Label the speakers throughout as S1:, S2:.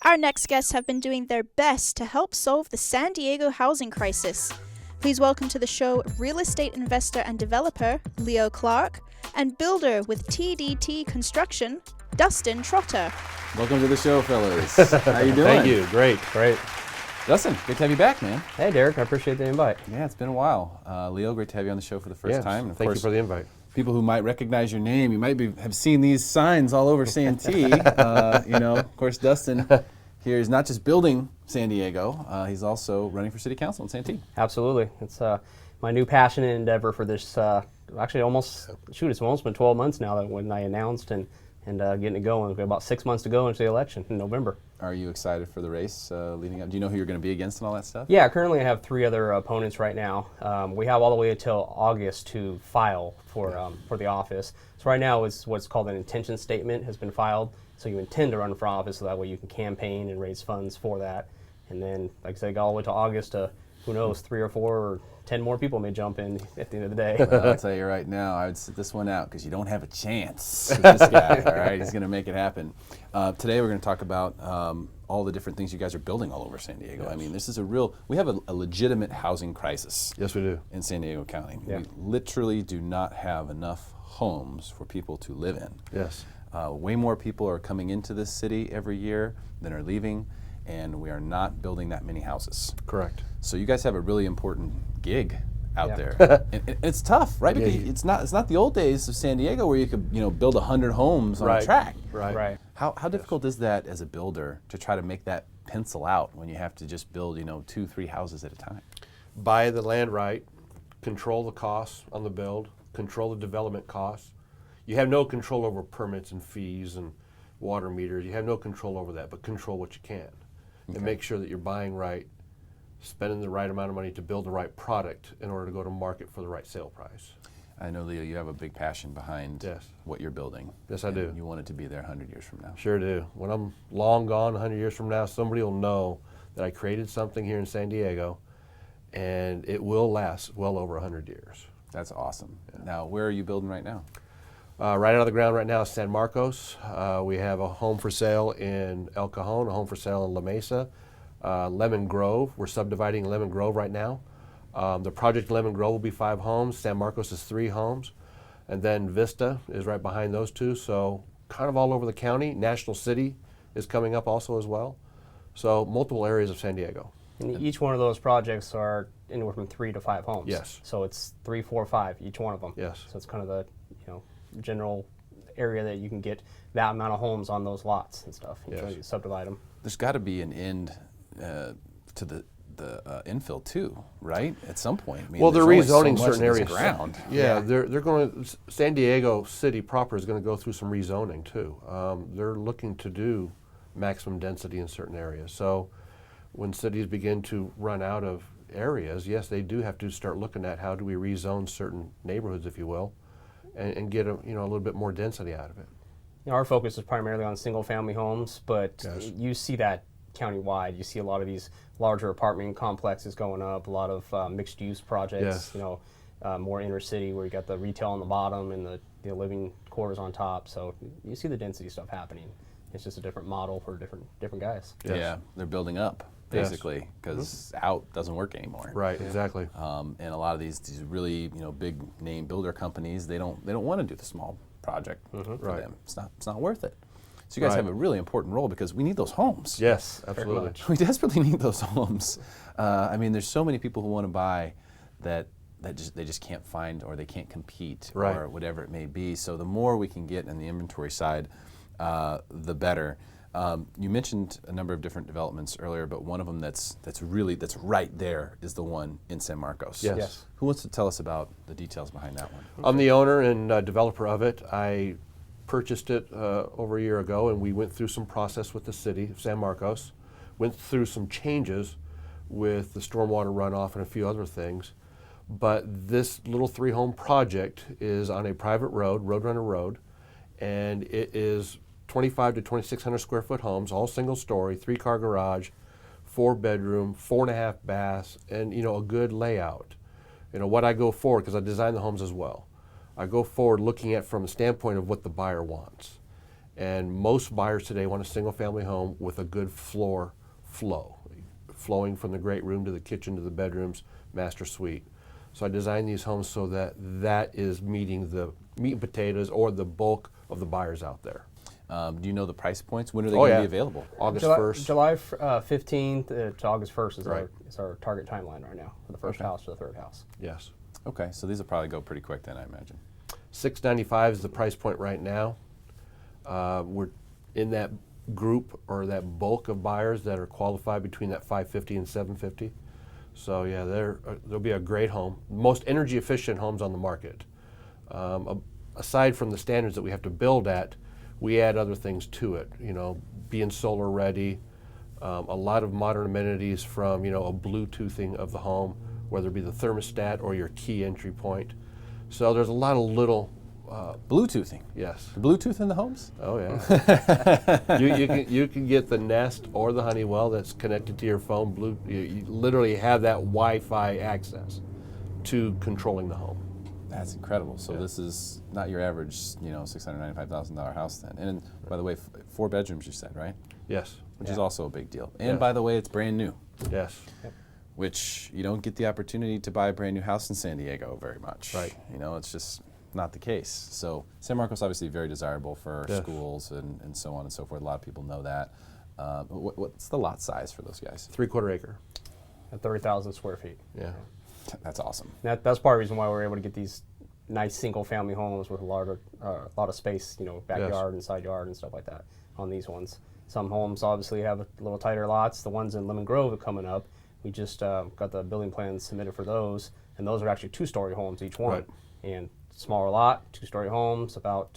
S1: Our next guests have been doing their best to help solve the San Diego housing crisis. Please welcome to the show real estate investor and developer Leo Clark and builder with TDT Construction, Dustin Trotter.
S2: Welcome to the show, fellas. How you doing?
S3: Thank you. Great.
S2: Dustin, good to have you back, man.
S3: Hey, Derek. I appreciate the invite.
S2: Yeah, it's been a while. Leo, great to have you on the show for the first time. And of
S3: Thank
S2: course,
S3: you for the invite.
S2: people who might recognize your name, you might have seen these signs all over Santee. Of course, Dustin here is not just building San Diego, he's also running for city council in Santee.
S3: Absolutely. It's my new passion and endeavor for this, it's almost been 12 months now that when I announced and getting it going. We've got about 6 months to go into the election in November.
S2: Are you excited for the race leading up? Do you know who you're going to be against and all that stuff?
S3: Yeah, currently I have 3 other opponents right now. We have all the way until August to file for the office. So right now it's what's called an intention statement has been filed. So you intend to run for office, so that way you can campaign and raise funds for that. And then, like I said, go all the way to August to, who knows, 3 or 4 or 10 more people may jump in at the end of the day.
S2: Well, I'll tell you right now, I would sit this one out because you don't have a chance with this guy, all right? He's going to make it happen. Today we're going to talk about all the different things you guys are building all over San Diego. Yes. I mean, this is we have a legitimate housing crisis.
S3: Yes, we do.
S2: In San Diego County.
S3: Yeah.
S2: We literally do not have enough homes for people to live in.
S3: Yes.
S2: Way more people are coming into this city every year than are leaving, and we are not building that many houses.
S3: Correct.
S2: So you guys have a really important gig out there. and it's tough, right? Because it's not the old days of San Diego where you could build 100 homes on a track.
S3: Right.
S2: How difficult is that as a builder to try to make that pencil out when you have to just build 2-3 houses at a time?
S4: Buy the land right, control the costs on the build, control the development costs. You have no control over permits and fees and water meters. You have no control over that, but control what you can. And make sure that you're buying right, spending the right amount of money to build the right product in order to go to market for the right sale price.
S2: I know, Leo, you have a big passion behind what you're building.
S4: Yes, I do.
S2: You want it to be there 100 years from now.
S4: Sure do. When I'm long gone, 100 years from now, somebody will know that I created something here in San Diego, and it will last well over 100 years.
S2: That's awesome. Yeah. Now, where are you building right now?
S4: Right out of the ground right now is San Marcos. We have a home for sale in El Cajon, a home for sale in La Mesa. Lemon Grove, we're subdividing Lemon Grove right now. The project in Lemon Grove will be 5 homes. San Marcos is 3 homes. And then Vista is right behind those 2. So kind of all over the county. National City is coming up also as well. So multiple areas of San Diego.
S3: And each one of those projects are anywhere from 3 to 5 homes.
S4: Yes.
S3: So it's 3, 4, 5, each one of them.
S4: Yes.
S3: So it's kind of the general area that you can get that amount of homes on those lots and stuff. You subdivide them.
S2: There's got to be an end to the infill too, right? At some point. I mean,
S4: well, they're rezoning
S2: so
S4: certain areas.
S2: Ground.
S4: Yeah, they're going. San Diego City proper is going to go through some rezoning too. They're looking to do maximum density in certain areas. So when cities begin to run out of areas, yes, they do have to start looking at how do we rezone certain neighborhoods, if you will, and get a little bit more density out of it.
S3: Our focus is primarily on single-family homes, but you see that countywide. You see a lot of these larger apartment complexes going up, a lot of mixed-use projects. More inner city where you got the retail on the bottom and the living quarters on top. So you see the density stuff happening. It's just a different model for different guys.
S2: Yes. Yeah, they're building up basically because out doesn't work anymore.
S4: Right, exactly.
S2: And a lot of these really big name builder companies, they don't want to do the small project for them. It's not worth it. So you guys have a really important role because we need those homes.
S4: Yes, absolutely.
S2: We desperately need those homes. I mean, there's so many people who want to buy that they just can't find or they can't compete or whatever it may be. So the more we can get in the inventory side, the better. You mentioned a number of different developments earlier, but one of them that's right there is the one in San Marcos.
S4: Yes.
S2: Who wants to tell us about the details behind that one?
S4: I'm the owner and developer of it. I purchased it over a year ago, and we went through some process with the city of San Marcos, went through some changes with the stormwater runoff and a few other things. But this little 3-home project is on a private road, Roadrunner Road, and it is 25 to 2,600 square foot homes, all single story, 3-car garage, 4-bedroom, 4.5 baths, and a good layout. What I go forward, because I design the homes as well, I go forward looking at from the standpoint of what the buyer wants. And most buyers today want a single-family home with a good floor flow, flowing from the great room to the kitchen to the bedrooms, master suite. So I designed these homes so that that is meeting the meat and potatoes or the bulk of the buyers out there.
S2: Do you know the price points? When are they going to be available?
S4: August 1st.
S3: July 15th to August 1st is,
S4: Right.
S3: our target timeline right now for the first house to the third house.
S4: Yes.
S2: Okay, so these will probably go pretty quick then, I imagine.
S4: $695 is the price point right now. We're in that group or that bulk of buyers that are qualified between that $550 and $750. So yeah, there'll be a great home. Most energy efficient homes on the market. Aside from the standards that we have to build at, we add other things to it. You know, being solar ready, a lot of modern amenities from, you know, a Bluetoothing of the home, whether it be the thermostat or your key entry point. So there's a lot of little
S2: Bluetoothing.
S4: yes.
S2: Bluetooth in the homes?
S4: Oh yeah. you can get the Nest or the Honeywell that's connected to your phone. You literally have that Wi-Fi access to controlling the home.
S2: That's incredible. So this is not your average, you know, $695,000 house then. And by the way, 4 bedrooms you said, right?
S4: Yes.
S2: Which is also a big deal. And
S4: Yes.
S2: by the way, it's brand new,
S4: Yes.
S2: which you don't get the opportunity to buy a brand new house in San Diego very much.
S4: Right.
S2: You know, it's just not the case. So San Marcos obviously very desirable for
S4: Yes.
S2: schools and so on and so forth. A lot of people know that. What's the lot size for those guys?
S4: 3/4 acre.
S3: At 30,000 square feet.
S4: Yeah.
S2: That's awesome.
S3: That's part of the reason why we're able to get these nice single-family homes with a lot of space, you know, backyard and side yard and stuff like that on these ones. Some homes obviously have a little tighter lots. The ones in Lemon Grove are coming up. We just got the building plans submitted for those, and those are actually 2-story homes each one.
S4: Right.
S3: And smaller lot, 2-story homes, about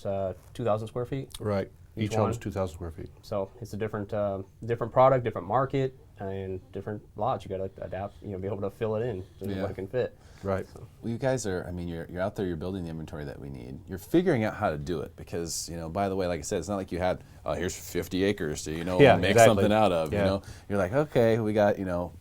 S3: 2,000 square feet.
S4: Right. Each
S3: one.
S4: home's 2,000 square feet.
S3: So it's a different product, different market, and different lots. You got to adapt, you know, be able to fill it in so what it can fit.
S4: Right.
S2: Well, you guys are, I mean, you're out there, you're building the inventory that we need. You're figuring out how to do it because, you know, by the way, like I said, it's not like you had, oh, here's 50 acres to, you know, make something out of, you know. You're like, okay, we got, you know,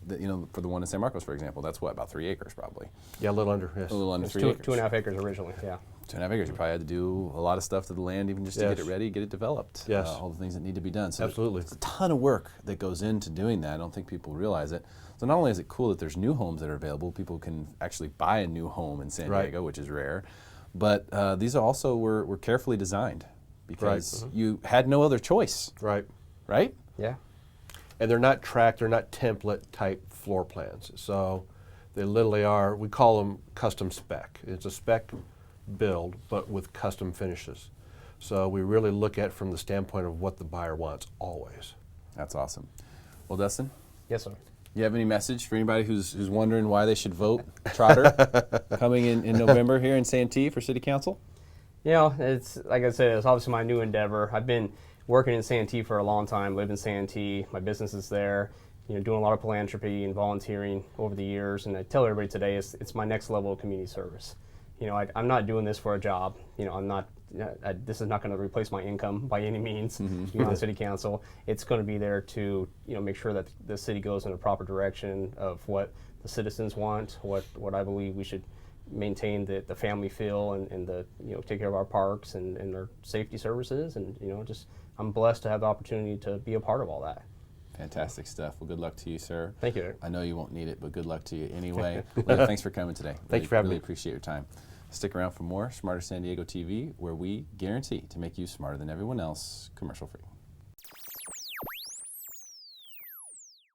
S2: for the one in San Marcos, for example, that's what, about 3 acres probably.
S4: Yeah, a little under, yes.
S2: A little under
S3: It's
S2: 3 acres.
S3: 2.5 acres originally, yeah.
S2: 2.5 acres. You probably had to do a lot of stuff to the land even just to get it ready, get it developed.
S4: Yes.
S2: All the things that need to be done. So
S4: Absolutely.
S2: It's a ton of work that goes into doing that. I don't think people realize it. So not only is it cool that there's new homes that are available, people can actually buy a new home in San Diego, which is rare, but these are also were carefully designed because you had no other choice.
S4: Right.
S2: Right?
S3: Yeah.
S4: And they're not tracked, they're not template type floor plans. So they literally are, we call them custom spec. It's a spec build, but with custom finishes. So we really look at from the standpoint of what the buyer wants always.
S2: That's awesome. Well, Dustin,
S3: Yes, sir.
S2: you have any message for anybody who's wondering why they should vote Trotter coming in November here in Santee for City Council?
S3: You know, it's like I said, it's obviously my new endeavor. I've been working in Santee for a long time, live in Santee. My business is there, you know, doing a lot of philanthropy and volunteering over the years. And I tell everybody today it's my next level of community service. You know, I'm not doing this for a job. You know, this is not going to replace my income by any means. Being on the city council, it's going to be there to, you know, make sure that the city goes in a proper direction of what the citizens want, what I believe we should maintain the family feel and the, you know, take care of our parks and our safety services, and, you know, just I'm blessed to have the opportunity to be a part of all that.
S2: Fantastic stuff. Well, good luck to you, sir.
S3: Thank you, Eric.
S2: I know you won't need it, but good luck to you anyway. Leo, thanks for coming today.
S4: Thank you for having
S2: really
S4: me.
S2: Appreciate your time. Stick around for more Smarter San Diego TV, where we guarantee to make you smarter than everyone else, commercial free.